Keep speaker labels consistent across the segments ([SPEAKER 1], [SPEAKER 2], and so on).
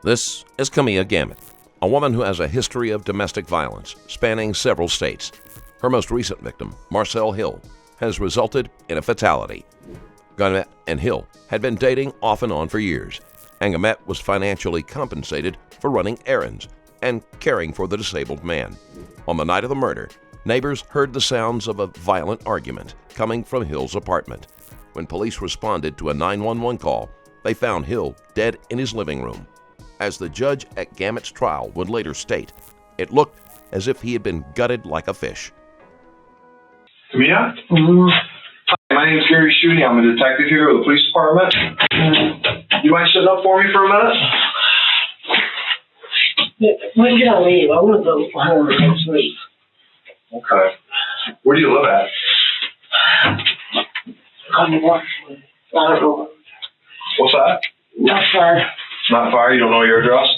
[SPEAKER 1] This is Camia Gamet, a woman who has a history of domestic violence spanning several states. Her most recent victim, Marcel Hill, has resulted in a fatality. Gamet and Hill had been dating off and on for years, and Gamet was financially compensated for running errands and caring for the disabled man. On the night of the murder, neighbors heard the sounds of a violent argument coming from Hill's apartment. When police responded to a 911 call, they found Hill dead in his living room. As the judge at Gamet's trial would later state, it looked as if he had been gutted like a fish.
[SPEAKER 2] Camia? Mm-hmm. Hi, my name's Gary Schutte. I'm a detective here with the police department. You mind sitting up for me for a minute?
[SPEAKER 3] When can I leave? I want to go home and sleep.
[SPEAKER 2] Okay. Where do you live at?
[SPEAKER 3] On the block. I don't know.
[SPEAKER 2] What's that?
[SPEAKER 3] Not far.
[SPEAKER 2] Not far? You don't know your address?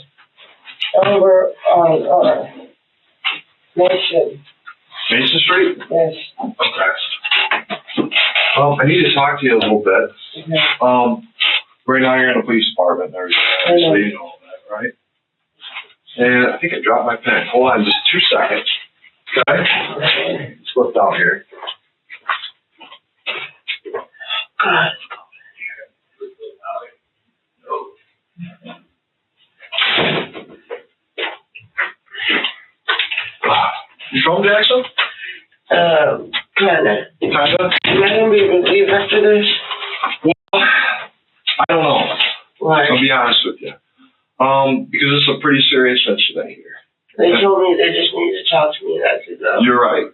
[SPEAKER 3] Over on Mason.
[SPEAKER 2] Mason Street?
[SPEAKER 3] Yes.
[SPEAKER 2] Okay. I need to talk to you a little bit.
[SPEAKER 3] Okay.
[SPEAKER 2] Right now you're in the police department and everything, so you know all that, right? And I think I dropped my pen. Hold on just 2 seconds. Okay? It's slipped out here.
[SPEAKER 3] God.
[SPEAKER 2] You from Jackson?
[SPEAKER 3] Kinda.
[SPEAKER 2] Kinda?
[SPEAKER 3] Am I gonna be able to leave after this?
[SPEAKER 2] Well, I don't know.
[SPEAKER 3] Why?
[SPEAKER 2] I'll be honest with you. Because it's a pretty serious incident here.
[SPEAKER 3] They told me they just need to talk to me and I could go.
[SPEAKER 2] You're right.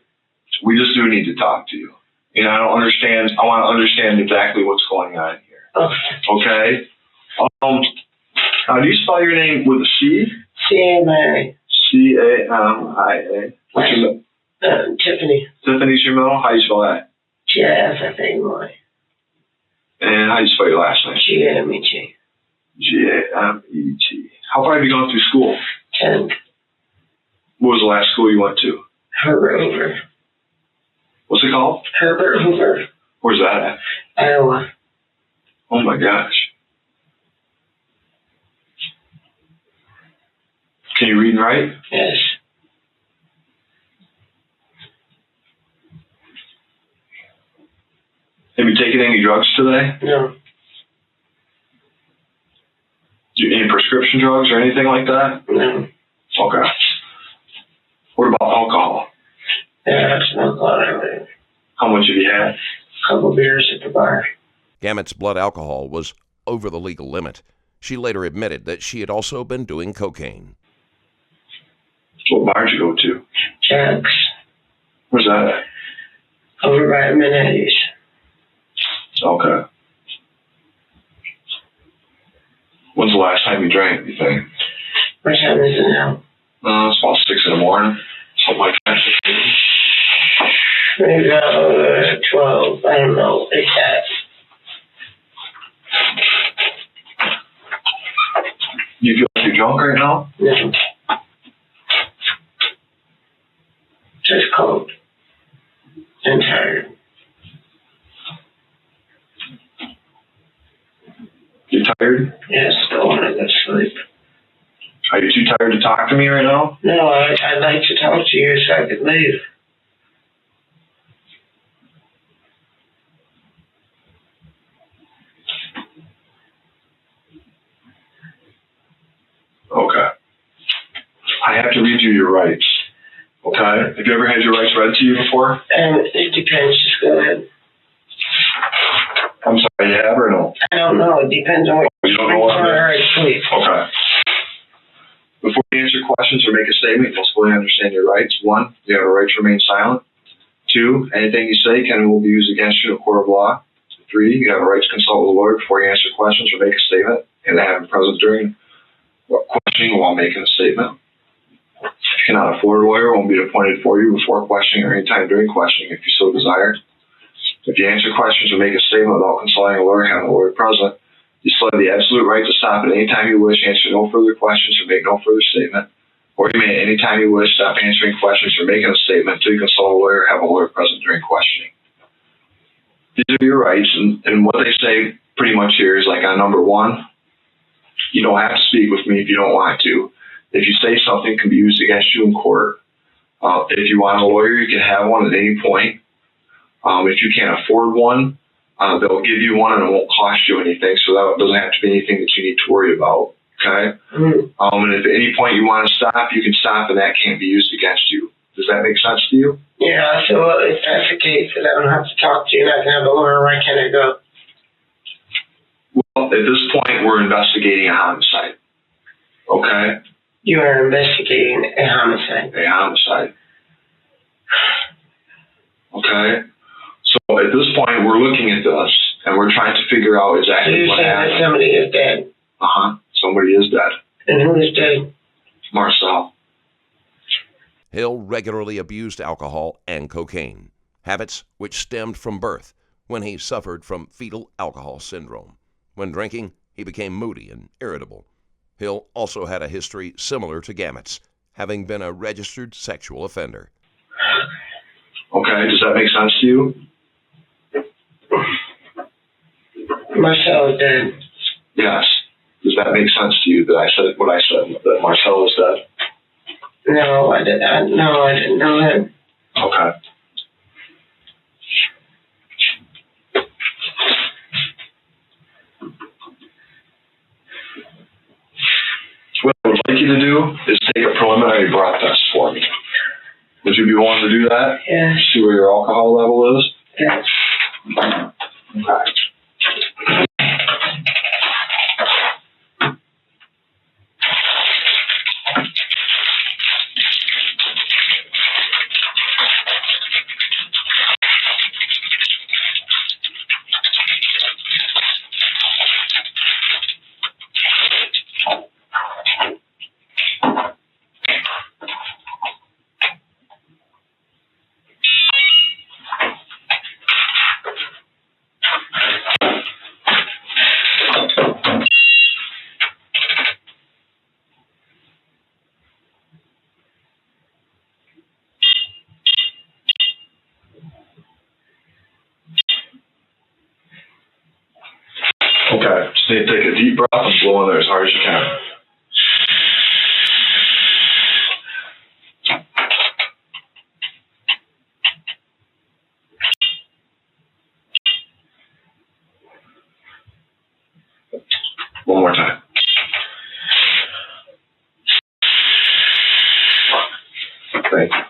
[SPEAKER 2] We just do need to talk to you. And I don't understand. I want to understand exactly what's going on here.
[SPEAKER 3] Okay.
[SPEAKER 2] Okay? Do you spell your name with a C?
[SPEAKER 3] C-A-M-I-A.
[SPEAKER 2] C-A-M-I-A. What's your middle?
[SPEAKER 3] Tiffany.
[SPEAKER 2] Tiffany's your middle? How do you spell that?
[SPEAKER 3] T-I-F-F-A-Y.
[SPEAKER 2] And how do you spell your last name?
[SPEAKER 3] G-A-M-E-T.
[SPEAKER 2] G-A-M-E-T. How far have you gone through school?
[SPEAKER 3] 10.
[SPEAKER 2] What was the last school you went to?
[SPEAKER 3] Herbert Hoover.
[SPEAKER 2] What's it called?
[SPEAKER 3] Herbert Hoover.
[SPEAKER 2] Where's that at?
[SPEAKER 3] Iowa.
[SPEAKER 2] Oh my gosh. Can you read and write?
[SPEAKER 3] Yes.
[SPEAKER 2] Have you taken any drugs today?
[SPEAKER 3] No.
[SPEAKER 2] Any prescription drugs or anything like that?
[SPEAKER 3] No.
[SPEAKER 2] Okay. What about alcohol?
[SPEAKER 3] Yeah, I have some alcohol earlier.
[SPEAKER 2] How much have you had?
[SPEAKER 3] A couple beers at the bar.
[SPEAKER 1] Gamet's blood alcohol was over the legal limit. She later admitted that she had also been doing cocaine.
[SPEAKER 2] What bar did you go to?
[SPEAKER 3] Jack's.
[SPEAKER 2] Where's that at?
[SPEAKER 3] Over by Manhattan's.
[SPEAKER 2] Okay. When's the last time you drank, you think?
[SPEAKER 3] What time is it now?
[SPEAKER 2] It's about 6 in the morning. Something like that.
[SPEAKER 3] Maybe 12. I don't know. Exact.
[SPEAKER 2] You feel like you're drunk right now?
[SPEAKER 3] No. Just cold. And tired.
[SPEAKER 2] You're tired?
[SPEAKER 3] Yes, don't want to go to sleep.
[SPEAKER 2] Are you too tired to talk to me right now?
[SPEAKER 3] No, I'd like to talk to you so I could leave.
[SPEAKER 2] Okay. I have to read you your rights. Okay? Have you ever had your rights read to you before?
[SPEAKER 3] It depends. Just go ahead.
[SPEAKER 2] I'm sorry, you have or no?
[SPEAKER 3] I don't know. It depends on what
[SPEAKER 2] you don't know what it is?
[SPEAKER 3] All right, please.
[SPEAKER 2] Okay. Before you answer questions or make a statement, you must fully understand your rights. 1, you have a right to remain silent. 2, anything you say can and will be used against you in a court of law. 3, you have a right to consult with a lawyer before you answer questions or make a statement, and to have him present during questioning while making a statement. If you cannot afford a lawyer, one will be appointed for you before questioning or any time during questioning if you so desire. If you answer questions or make a statement without consulting a lawyer, having a lawyer present, you still have the absolute right to stop at any time you wish, answer no further questions, or make no further statement. Or you may at any time you wish stop answering questions or making a statement until you consult a lawyer or have a lawyer present during questioning. These are your rights, and what they say pretty much here is like on number 1, You don't have to speak with me if you don't want to. If you say something, it can be used against you in court. If you want a lawyer, you can have one at any point. If you can't afford one, they'll give you one and it won't cost you anything, so that doesn't have to be anything that you need to worry about. Okay? And if at any point you want to stop, you can stop, and that can't be used against you. Does that make sense to you?
[SPEAKER 3] Yeah, so if that's the case, then I don't have to talk to you, and I can have a lawyer. Where can I go?
[SPEAKER 2] Well, at this point, we're investigating a homicide. Okay?
[SPEAKER 3] You are investigating a homicide.
[SPEAKER 2] A homicide. Okay? So at this point, we're looking at this, and we're trying to figure out
[SPEAKER 3] So
[SPEAKER 2] exactly
[SPEAKER 3] you're
[SPEAKER 2] what
[SPEAKER 3] saying that
[SPEAKER 2] happened.
[SPEAKER 3] somebody is dead.
[SPEAKER 2] Somebody is dead.
[SPEAKER 3] And who is dead?
[SPEAKER 2] Marcel.
[SPEAKER 1] Hill regularly abused alcohol and cocaine, habits which stemmed from birth when he suffered from fetal alcohol syndrome. When drinking, he became moody and irritable. Hill also had a history similar to Gamet's, having been a registered sexual offender.
[SPEAKER 2] Okay, does that make sense to you?
[SPEAKER 3] Marcel is dead.
[SPEAKER 2] Yes. Does that make sense to you that I said what I said, that Marcel is dead?
[SPEAKER 3] No, I didn't know that.
[SPEAKER 2] Okay. What I would like you to do is take a preliminary breath test for me. Would you be willing to do that?
[SPEAKER 3] Yeah.
[SPEAKER 2] See where your alcohol level is?
[SPEAKER 3] Yeah.
[SPEAKER 2] Okay. Okay, just need to take a deep breath and blow in there as hard as you can. One more time. Thank you.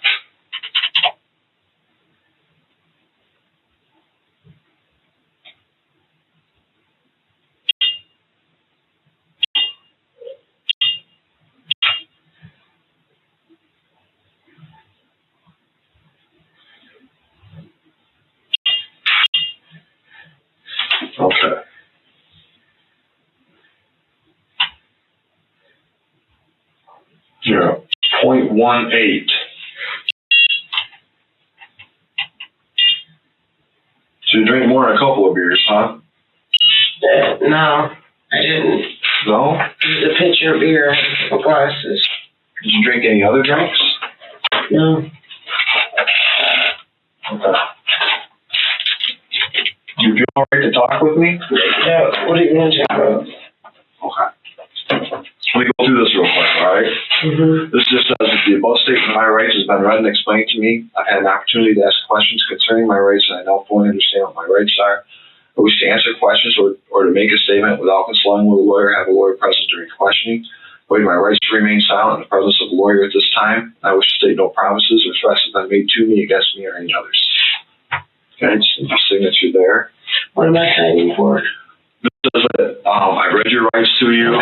[SPEAKER 2] Okay. You're at 0.18. So you drink more than a couple of beers, huh?
[SPEAKER 3] No, I didn't.
[SPEAKER 2] No?
[SPEAKER 3] There's a pitcher of beer and a couple glasses.
[SPEAKER 2] Did you drink any other drinks?
[SPEAKER 3] No.
[SPEAKER 2] Okay. Do you feel all right to talk with me?
[SPEAKER 3] Yeah, what are you going to talk about?
[SPEAKER 2] Okay. Let me go through this real quick, all right? This just says that the above statement of my rights has been read and explained to me. I've had an opportunity to ask questions concerning my rights, and I now fully understand what my rights are. I wish to answer questions or to make a statement without consulting with a lawyer, have a lawyer present during questioning. Waive my rights to remain silent in the presence of a lawyer at this time. I wish to state no promises or threats have been made to me, against me, or any others. Okay, just need your signature there.
[SPEAKER 3] What am I signing for?
[SPEAKER 2] This says that I read your rights to you,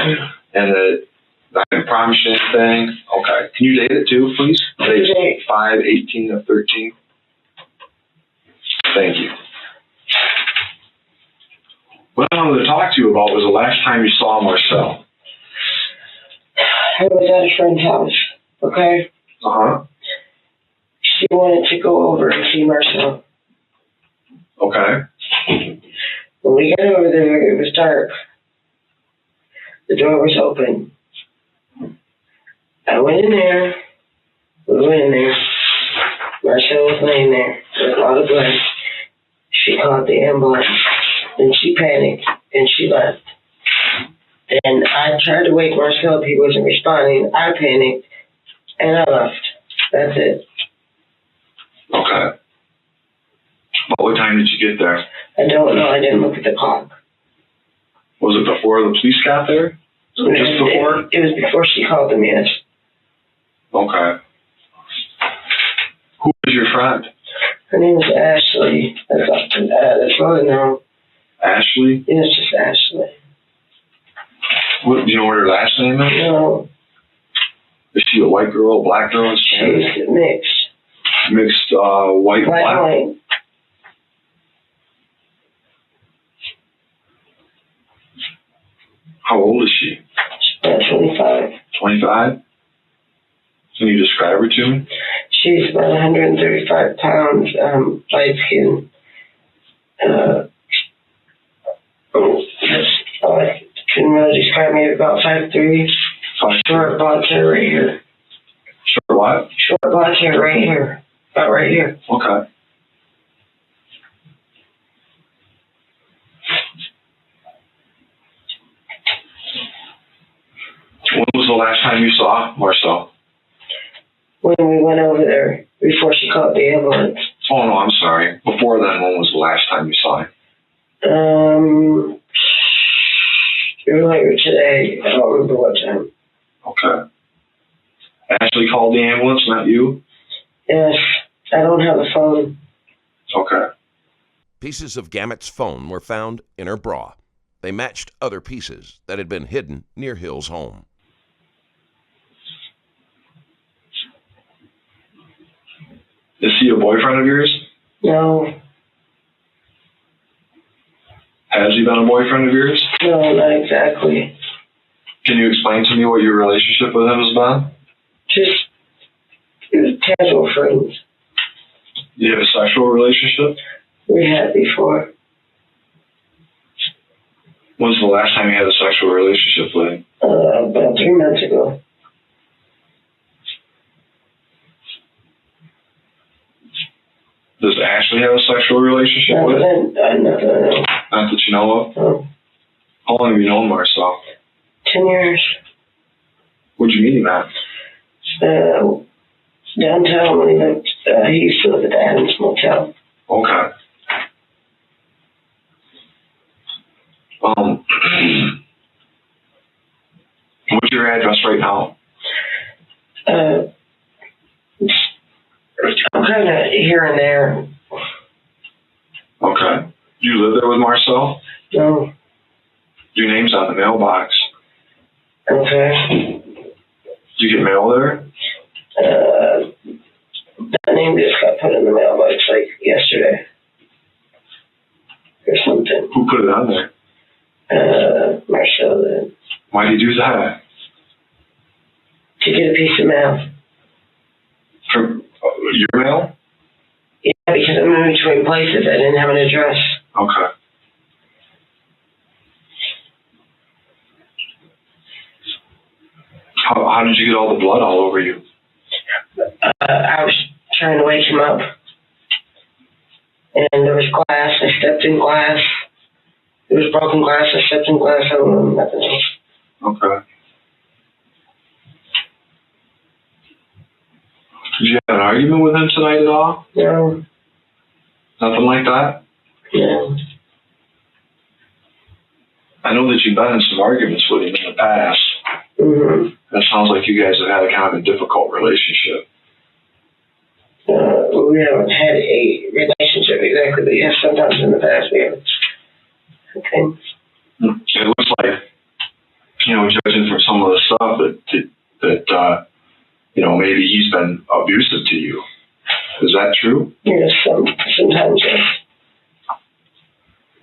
[SPEAKER 2] and that I can promise you anything. Okay, can you date it too, please? Date 5/18 of 13. Thank you. What I wanted to talk to you about was the last time you saw Marcel.
[SPEAKER 3] I was at a friend's house, okay? She wanted to go over and see Marcel.
[SPEAKER 2] Okay.
[SPEAKER 3] When we got over there, it was dark. The door was open. I went in there. We went in there. Marcel was laying there with a lot of blood. She called the ambulance. Then she panicked and she left. And I tried to wake Marcel up. He wasn't responding. I panicked, and I left. That's it.
[SPEAKER 2] Okay. About what time did you get there?
[SPEAKER 3] I don't know. I didn't look at the clock.
[SPEAKER 2] Was it before the police got there? Or just before?
[SPEAKER 3] It was before she called them, yes.
[SPEAKER 2] Okay. Who was your friend?
[SPEAKER 3] Her name is Ashley. That's all I know.
[SPEAKER 2] Ashley?
[SPEAKER 3] Yeah, it's just Ashley.
[SPEAKER 2] What, do you know what her last name is?
[SPEAKER 3] No.
[SPEAKER 2] Is she a white girl, a black girl?
[SPEAKER 3] She's mixed.
[SPEAKER 2] Mixed white and black?
[SPEAKER 3] White.
[SPEAKER 2] How old is she?
[SPEAKER 3] She's about 25.
[SPEAKER 2] 25? Can you describe her to me?
[SPEAKER 3] She's about 135 pounds, light skin. I can really describe me about 5'3". Short blonde hair right here.
[SPEAKER 2] Short what?
[SPEAKER 3] Short blonde hair right here. About right here.
[SPEAKER 2] Okay. When was the last time you saw Marcel?
[SPEAKER 3] When we went over there, before she called the ambulance.
[SPEAKER 2] Oh, no, I'm sorry. Before then, when was the last time you saw him?
[SPEAKER 3] Earlier today. I don't remember what time.
[SPEAKER 2] Okay. Ashley called the ambulance, not you?
[SPEAKER 3] Yes. I don't have a phone.
[SPEAKER 2] Okay.
[SPEAKER 1] Pieces of Gamet's phone were found in her bra. They matched other pieces that had been hidden near Hill's home.
[SPEAKER 2] Is he a boyfriend of yours?
[SPEAKER 3] No.
[SPEAKER 2] Has he been a boyfriend of yours?
[SPEAKER 3] No, not exactly.
[SPEAKER 2] Can you explain to me what your relationship with him has been?
[SPEAKER 3] Just casual friends.
[SPEAKER 2] Do you have a sexual relationship?
[SPEAKER 3] We had before.
[SPEAKER 2] When's the last time you had a sexual relationship with him?
[SPEAKER 3] About 3 months ago.
[SPEAKER 2] Does Ashley have a sexual relationship with him?
[SPEAKER 3] No.
[SPEAKER 2] Not that you know of?
[SPEAKER 3] No.
[SPEAKER 2] How long have you known Marcel?
[SPEAKER 3] 10 years.
[SPEAKER 2] What do you mean that?
[SPEAKER 3] Downtown when he used to live at the Adams Motel.
[SPEAKER 2] Okay. What's your address right now?
[SPEAKER 3] I'm kind of here and there.
[SPEAKER 2] Okay. Do you live there with Marcel?
[SPEAKER 3] No.
[SPEAKER 2] Your name's on the mailbox.
[SPEAKER 3] Okay.
[SPEAKER 2] Do you get mail there?
[SPEAKER 3] That name just got put in the mailbox like yesterday. Or something.
[SPEAKER 2] Who put it on there?
[SPEAKER 3] Marcel did.
[SPEAKER 2] Why'd you do that?
[SPEAKER 3] To get a piece of mail.
[SPEAKER 2] From your mail?
[SPEAKER 3] Yeah, because I'm in between places. I didn't have an address.
[SPEAKER 2] Okay. How did you get all the blood all over you?
[SPEAKER 3] I was trying to wake him up. And there was glass. I stepped in glass. There was broken glass. I stepped in glass. I don't know nothing else.
[SPEAKER 2] Okay. Did you have an argument with him tonight at all?
[SPEAKER 3] No.
[SPEAKER 2] Nothing like that?
[SPEAKER 3] No.
[SPEAKER 2] I know that you've been in some arguments with him in the past.
[SPEAKER 3] Mm-hmm.
[SPEAKER 2] That sounds like you guys have had a kind of a difficult relationship.
[SPEAKER 3] We haven't had a relationship exactly, but yes, sometimes in the past we have. Okay.
[SPEAKER 2] It looks like, judging from some of the stuff that maybe he's been abusive to you. Is that true?
[SPEAKER 3] Yes, sometimes, yes.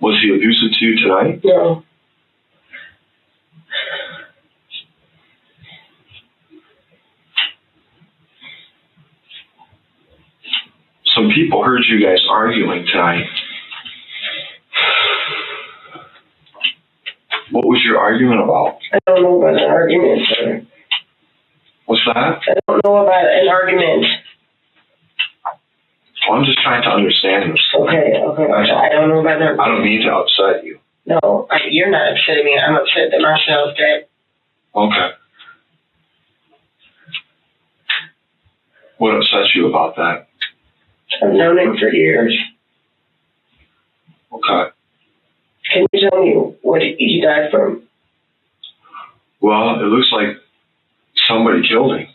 [SPEAKER 2] Was he abusive to you tonight?
[SPEAKER 3] No.
[SPEAKER 2] Some people heard you guys arguing tonight. What was your argument about?
[SPEAKER 3] I don't know about an argument, sir.
[SPEAKER 2] What's that?
[SPEAKER 3] I don't know about an argument.
[SPEAKER 2] Well, I'm just trying to understand this.
[SPEAKER 3] Okay. I don't know about that.
[SPEAKER 2] I don't mean to upset you.
[SPEAKER 3] No, you're not upset at me. I'm upset that Marcel's dead.
[SPEAKER 2] Okay. What upsets you about that?
[SPEAKER 3] I've known him for years.
[SPEAKER 2] Okay.
[SPEAKER 3] Can you tell me what he died from?
[SPEAKER 2] Well, it looks like somebody killed him.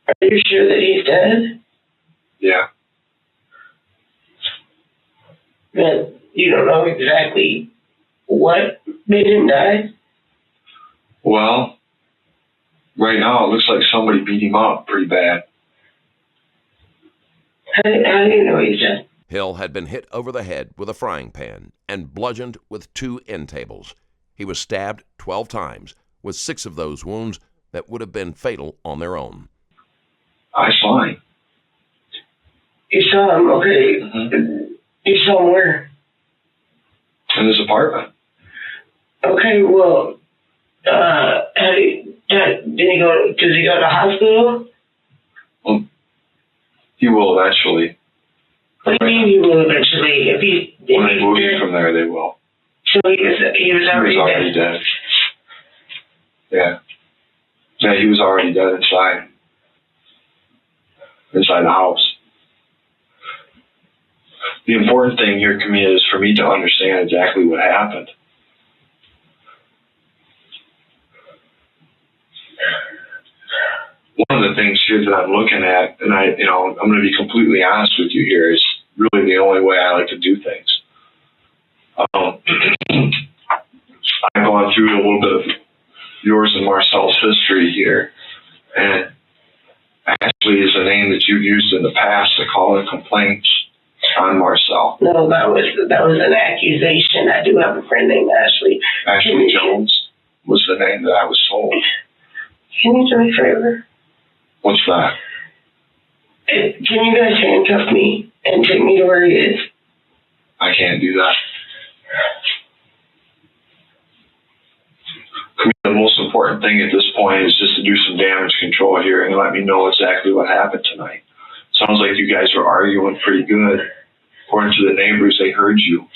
[SPEAKER 3] Are you sure that he's dead?
[SPEAKER 2] Yeah.
[SPEAKER 3] But you don't know exactly what made him die?
[SPEAKER 2] Well, right now it looks like somebody beat him up pretty bad.
[SPEAKER 3] How do you know he's dead?
[SPEAKER 1] Hill had been hit over the head with a frying pan and bludgeoned with 2 end tables. He was stabbed 12 times, with 6 of those wounds that would have been fatal on their own.
[SPEAKER 2] I saw him.
[SPEAKER 3] You saw him, okay.
[SPEAKER 2] Mm-hmm.
[SPEAKER 3] You saw him where?
[SPEAKER 2] In his apartment.
[SPEAKER 3] Okay, well, does he go to the hospital?
[SPEAKER 2] Well, he will eventually.
[SPEAKER 3] What do you mean he will eventually?
[SPEAKER 2] When they move him from there, they will.
[SPEAKER 3] So he was already
[SPEAKER 2] dead. Yeah. Yeah, he was already dead inside the house. The important thing here, Camia, is for me to understand exactly what happened. One of the things here that I'm looking at, and I'm going to be completely honest with you here, is really the only way I like to do things. I've gone through a little bit of yours and Marcel's history here, and Ashley is a name that you've used in the past to call in complaints on Marcel.
[SPEAKER 3] No, that was an accusation. I do have a friend named Ashley.
[SPEAKER 2] Ashley Jones was the name that I was told.
[SPEAKER 3] Can you do me a favor?
[SPEAKER 2] What's that?
[SPEAKER 3] Can you guys handcuff me and take me to where he is?
[SPEAKER 2] I can't do that. The most important thing at this point is just to do some damage control here and let me know exactly what happened tonight. Sounds like you guys were arguing pretty good. According to the neighbors, they heard you.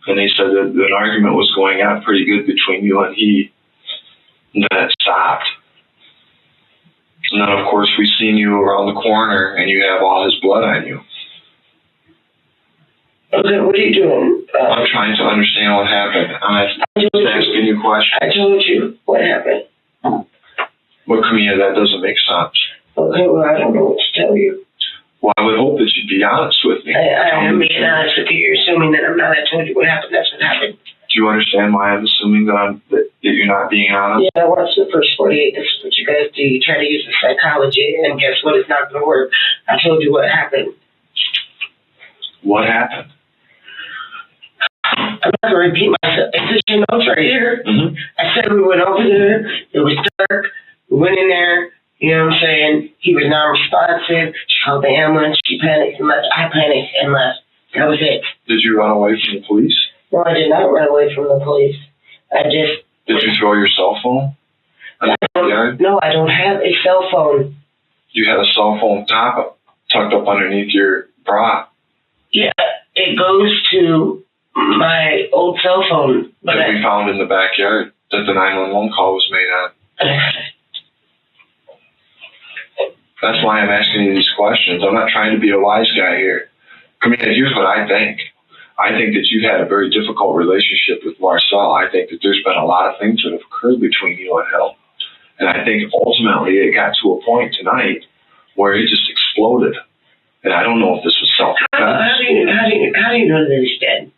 [SPEAKER 2] And they said that an argument was going on pretty good between you and he. And then it stopped. And then, of course, we seen you around the corner and you have all his blood on you.
[SPEAKER 3] Okay, what are you doing?
[SPEAKER 2] I'm trying to understand what happened. I'm just asking you questions.
[SPEAKER 3] I told you what happened.
[SPEAKER 2] But, Camia, that doesn't make sense.
[SPEAKER 3] Okay, well, I don't know what to tell you.
[SPEAKER 2] Well, I would hope that you'd be honest with me.
[SPEAKER 3] I am being honest with you. You're assuming that I'm not. I told you what happened. That's what happened.
[SPEAKER 2] Do you understand why I'm assuming that you're not being honest?
[SPEAKER 3] Yeah, I watched the first 48. This is what you guys do. You try to use the psychology, and guess what? It's not going to work. I told you what happened.
[SPEAKER 2] What happened?
[SPEAKER 3] I'm not going to repeat myself. It's just your notes right here.
[SPEAKER 2] Mm-hmm.
[SPEAKER 3] I said we went over there. It was dark. We went in there. You know what I'm saying? He was non-responsive. She called the ambulance. She panicked and left. I panicked and left. That was it.
[SPEAKER 2] Did you run away from the police?
[SPEAKER 3] No, I did not run away from the police.
[SPEAKER 2] Did you throw your cell phone?
[SPEAKER 3] No, I don't have a cell phone.
[SPEAKER 2] You had a cell phone tucked up underneath your bra.
[SPEAKER 3] Yeah, it goes to my old cell phone.
[SPEAKER 2] That we found in the backyard that the 911 call was made on. That's why I'm asking you these questions. I'm not trying to be a wise guy here. Camia, here's what I think. I think that you've had a very difficult relationship with Marcel. I think that there's been a lot of things that have occurred between you and Hill. And I think ultimately it got to a point tonight where it just exploded. And I don't know if this was self-defense.
[SPEAKER 3] How do you know that he's dead?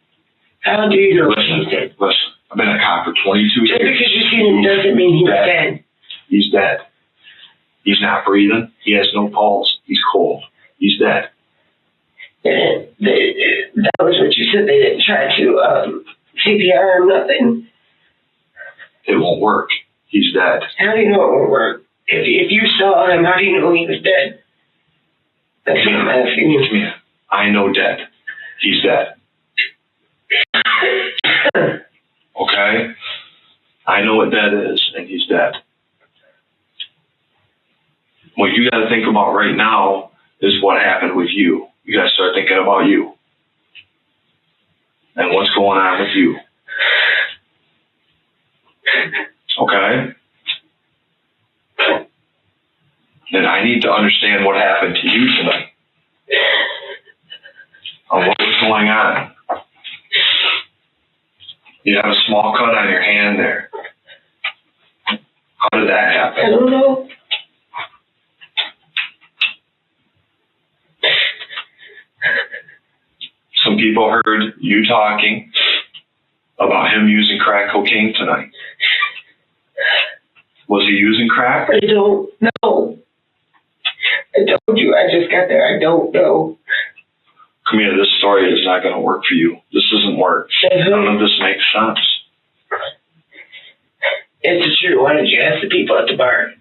[SPEAKER 3] How do you know he's dead?
[SPEAKER 2] Listen, I've been a cop for 22 years.
[SPEAKER 3] Just because you've seen him doesn't mean he's dead.
[SPEAKER 2] He's dead. He's not breathing. He has no pulse. He's cold. He's dead.
[SPEAKER 3] That was what you said. They didn't try to CPR him, nothing.
[SPEAKER 2] It won't work. He's dead.
[SPEAKER 3] How do you know it won't work? If you saw him, how do you know he was dead? That's what I'm asking you.
[SPEAKER 2] Camia, I know dead. He's dead. Okay? I know what dead is, and he's dead. What you got to think about right now is what happened with you. You got to start thinking about you. and what's going on with you. Okay? Then I need to understand what happened to you tonight. What was going on? You have a small cut on your hand there. How did that happen?
[SPEAKER 3] I don't know.
[SPEAKER 2] Some people heard you talking about him using crack cocaine tonight. Was he using crack?
[SPEAKER 3] I don't know. I told you, I just got there. I don't know.
[SPEAKER 2] Camia, this story is not going to work for you. This doesn't work. None of this makes sense.
[SPEAKER 3] It's true. Why didn't you ask the people at the bar?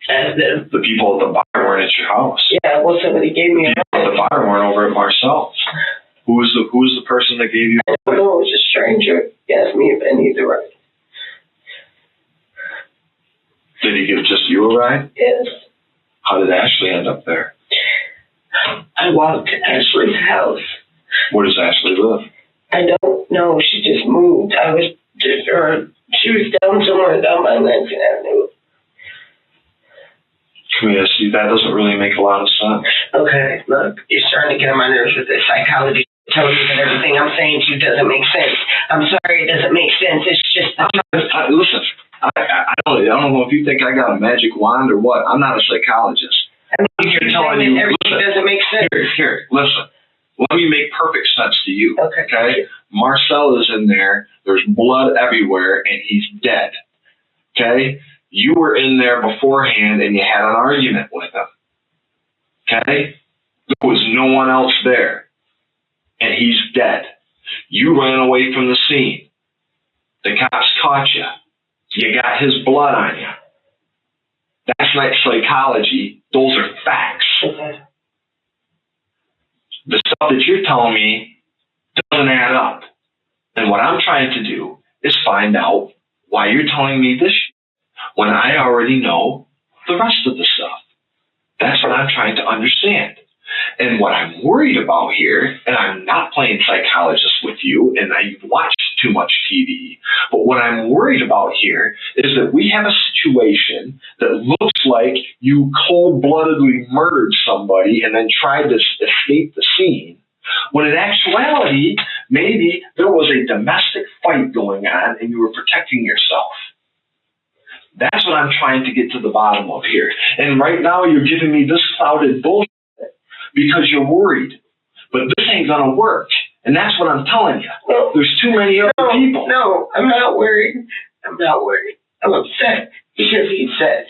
[SPEAKER 3] Ask them.
[SPEAKER 2] The people at the bar weren't at your house.
[SPEAKER 3] Yeah, well, somebody gave me a
[SPEAKER 2] The people at the bar weren't over at Marcel's. Who was the person that gave you?
[SPEAKER 3] I don't know. It was a stranger. He asked me if I needed a ride.
[SPEAKER 2] Did he give just you a ride?
[SPEAKER 3] Yes.
[SPEAKER 2] How did Ashley end up there?
[SPEAKER 3] I walked to Ashley's house.
[SPEAKER 2] Where does Ashley live?
[SPEAKER 3] I don't know. She just moved. She was down somewhere down by Lansing Avenue.
[SPEAKER 2] Camia, see, that doesn't really make a lot of sense.
[SPEAKER 3] Okay, look, you're starting to get on my nerves with this psychology. Telling you that everything I'm saying to you doesn't make sense. I'm sorry, it doesn't make sense. It's just the truth.
[SPEAKER 2] Listen, I don't know if you think I got a magic wand or what. I'm not a psychologist.
[SPEAKER 3] I mean, you're telling me everything doesn't make sense.
[SPEAKER 2] Here, listen. Let me make perfect sense to you.
[SPEAKER 3] Okay.
[SPEAKER 2] Marcel is in there. There's blood everywhere, and he's dead. Okay? You were in there beforehand, and you had an argument with him. Okay? There was no one else there, and he's dead. You ran away from the scene. The cops caught you. You got his blood on you. That's not psychology. Those are facts.
[SPEAKER 3] Okay.
[SPEAKER 2] The stuff that you're telling me doesn't add up. And what I'm trying to do is find out why you're telling me this when I already know the rest of the stuff. That's what I'm trying to understand. And what I'm worried about here, and I'm not playing psychologist with you, and I've watched too much TV, but what I'm worried about here is that we have a situation that looks like you cold-bloodedly murdered somebody and then tried to escape the scene, when in actuality, maybe there was a domestic fight going on and you were protecting yourself. That's what I'm trying to get to the bottom of here. And right now you're giving me this clouded bullshit because you're worried. But this ain't going to work. And that's what I'm telling you.
[SPEAKER 3] No,
[SPEAKER 2] there's too many other people.
[SPEAKER 3] No, I'm not worried. I'm not worried. I'm upset because he's sad.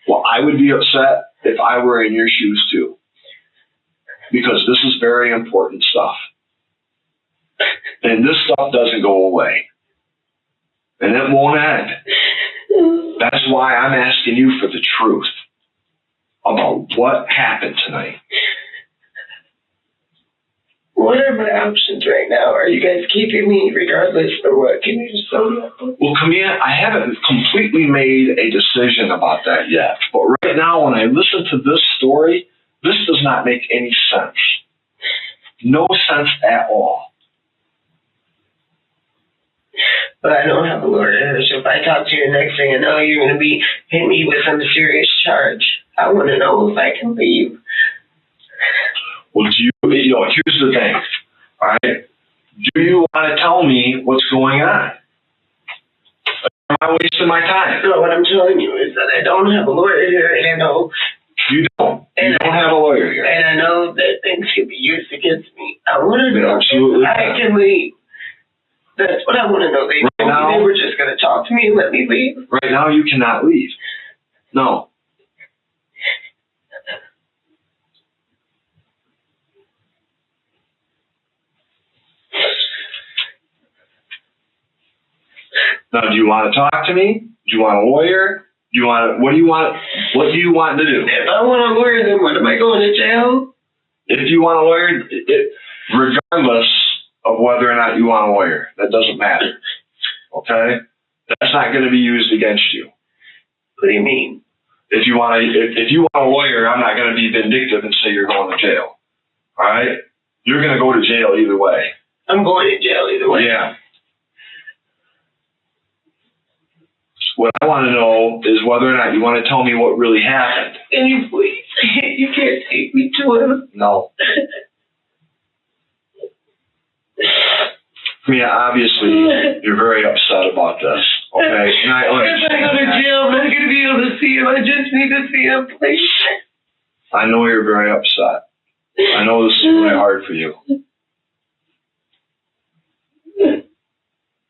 [SPEAKER 2] Well, I would be upset if I were in your shoes too. Because this is very important stuff. And this stuff doesn't go away. And it won't end. That's why I'm asking you for the truth about what happened tonight.
[SPEAKER 3] What are my options right now? Are you guys keeping me regardless or what? Can you just tell me that?
[SPEAKER 2] Well, Camia, I haven't completely made a decision about that yet. But right now, when I listen to this story, this does not make any sense. No sense at all.
[SPEAKER 3] But I don't have a lawyer, so if I talk to you next thing I know, you're going to be hitting me with some serious charge. I want to know if I can leave.
[SPEAKER 2] Well, here's the thing, all right? Do you want to tell me what's going on? Am I wasting my time?
[SPEAKER 3] No, what I'm telling you is that I don't have a lawyer here, and I know...
[SPEAKER 2] You don't. You don't have a lawyer here.
[SPEAKER 3] And I know that things can be used against me. I want to know
[SPEAKER 2] Absolutely.
[SPEAKER 3] if I can leave. That's what I want to know. They were just going to talk to me and let me leave.
[SPEAKER 2] Right now, you cannot leave. No. Now, do you want to talk to me? Do you want a lawyer? What do you want to do?
[SPEAKER 3] If I want a lawyer, then what, am I going to jail?
[SPEAKER 2] If you want a lawyer, regardless of whether or not you want a lawyer, that doesn't matter. Okay? That's not going to be used against you.
[SPEAKER 3] What do you mean?
[SPEAKER 2] If you want a lawyer, I'm not going to be vindictive and say you're going to jail. All right? You're going to go to jail either way.
[SPEAKER 3] I'm going to jail either way.
[SPEAKER 2] Yeah. What I want to know is whether or not you want to tell me what really happened.
[SPEAKER 3] Can you please? You can't take me to him.
[SPEAKER 2] No. I mean, obviously, you're very upset about this, okay? And I understand.
[SPEAKER 3] If I go to jail, I'm not going to be able to see him. I just need to see him, please.
[SPEAKER 2] I know you're very upset. I know this is really hard for you.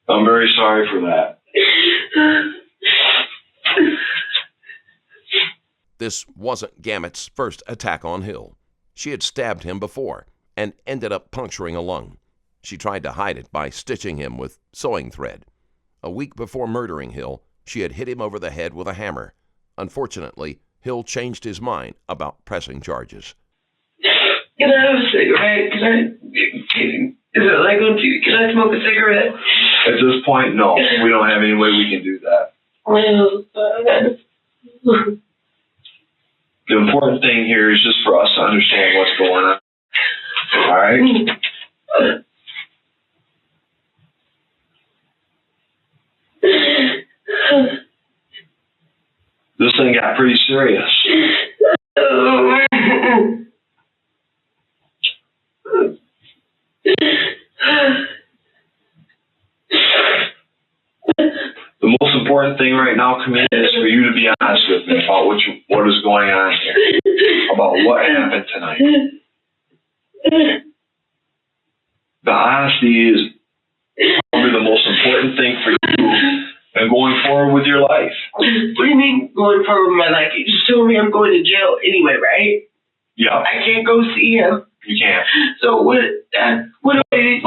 [SPEAKER 2] I'm very sorry for that.
[SPEAKER 1] This wasn't Gamet's first attack on Hill. She had stabbed him before and ended up puncturing a lung. She tried to hide it by stitching him with sewing thread. A week before murdering Hill, she had hit him over the head with a hammer. Unfortunately, Hill changed his mind about pressing charges.
[SPEAKER 3] Can I have a cigarette? Is it legal to? Can I smoke a cigarette?
[SPEAKER 2] At this point, no. We don't have any way we can do that.
[SPEAKER 3] Well,
[SPEAKER 2] The important thing here is just for us to understand what's going on. All right? This thing got pretty serious. The most important thing right now, Camia, is for you to be honest with me about what is going on here, about what happened tonight. The honesty is probably the most important thing for you and going forward with your life.
[SPEAKER 3] What do you mean going forward with my life? You just told me I'm going to jail anyway, right?
[SPEAKER 2] Yeah.
[SPEAKER 3] I can't go see him.
[SPEAKER 2] You can't.
[SPEAKER 3] So what do I...
[SPEAKER 2] Life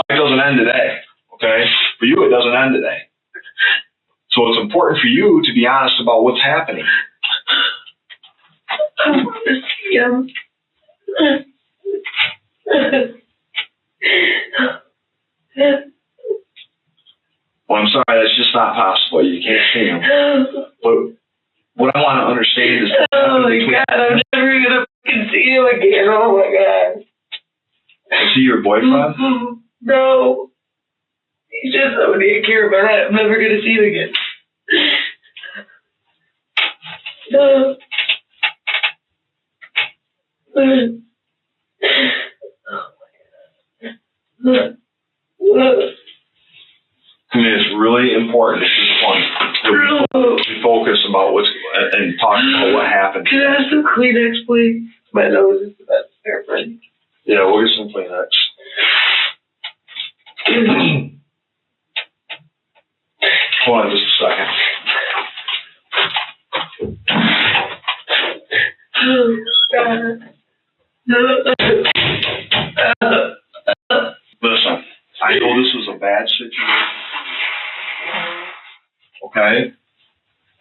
[SPEAKER 2] doesn't end today, okay? For you, it doesn't end today. So it's important for you to be honest about what's happening.
[SPEAKER 3] I want to see him.
[SPEAKER 2] Well, I'm sorry, that's just not possible. You can't see him. But what I want to understand is...
[SPEAKER 3] Oh my God, I'm never going to fucking see him again. Oh my God.
[SPEAKER 2] Is he your boyfriend?
[SPEAKER 3] No. He's just somebody I care about. I'm never going to see him again. No.
[SPEAKER 2] I mean, it's really important at this point to focus about what's and talk about what happened.
[SPEAKER 3] Can I have some Kleenex, please? My nose is about to start running.
[SPEAKER 2] Yeah, we'll get some Kleenex. Hold on just a second.
[SPEAKER 3] Oh, God.
[SPEAKER 2] Listen, I know this was a bad situation. Okay?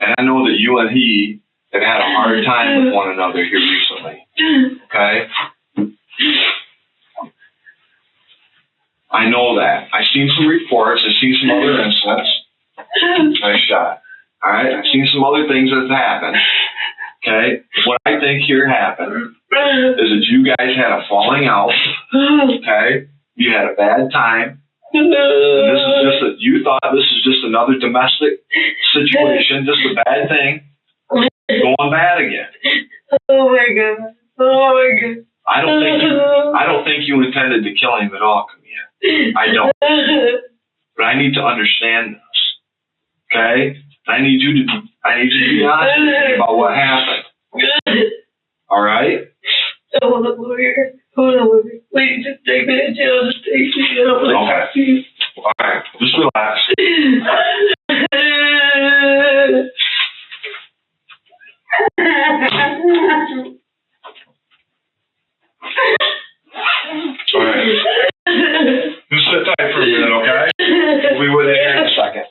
[SPEAKER 2] And I know that you and he have had a hard time with one another here recently. Okay? I know that. I've seen some reports. I've seen some other incidents. Nice shot. All right? I've seen some other things that have happened. Okay? What I think here happened is that you guys had a falling out. Okay? You had a bad time. And this is just that you thought this is just another domestic situation, just a bad thing, going bad again.
[SPEAKER 3] Oh my God. Oh my God.
[SPEAKER 2] I don't think you intended to kill him at all, Camia. I don't. But I need to understand this. Okay? I need you to be honest with me about what happened. All right?
[SPEAKER 3] I want a lawyer. Please just take me to jail. Just take me.
[SPEAKER 2] Okay. All right. Just relax. All right. Just sit tight for a minute, okay? We'll be with you in a second.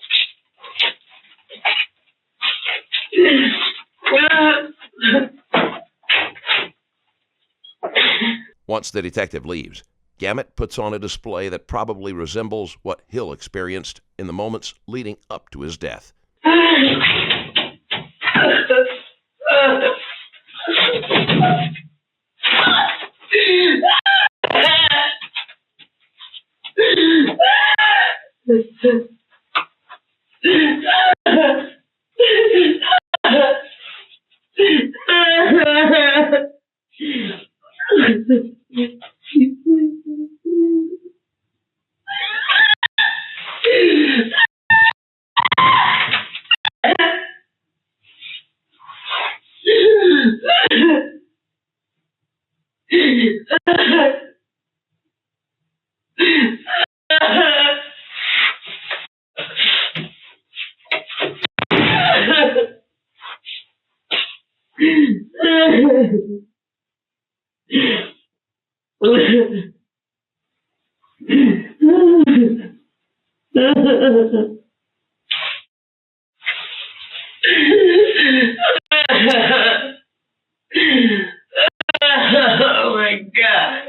[SPEAKER 1] Once the detective leaves, Gamet puts on a display that probably resembles what Hill experienced in the moments leading up to his death.
[SPEAKER 3] Oh my God.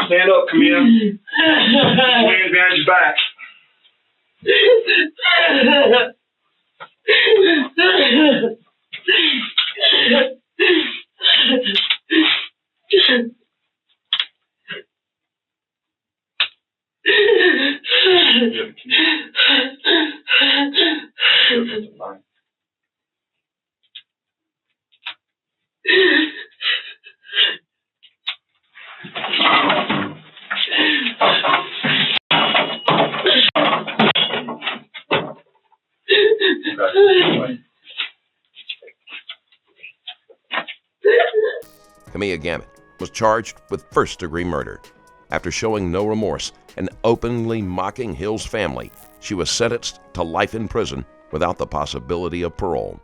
[SPEAKER 2] Stand up, Camia. Hands behind your back.
[SPEAKER 1] Camia Gamet was charged with first-degree murder. After showing no remorse and openly mocking Hill's family, she was sentenced to life in prison without the possibility of parole.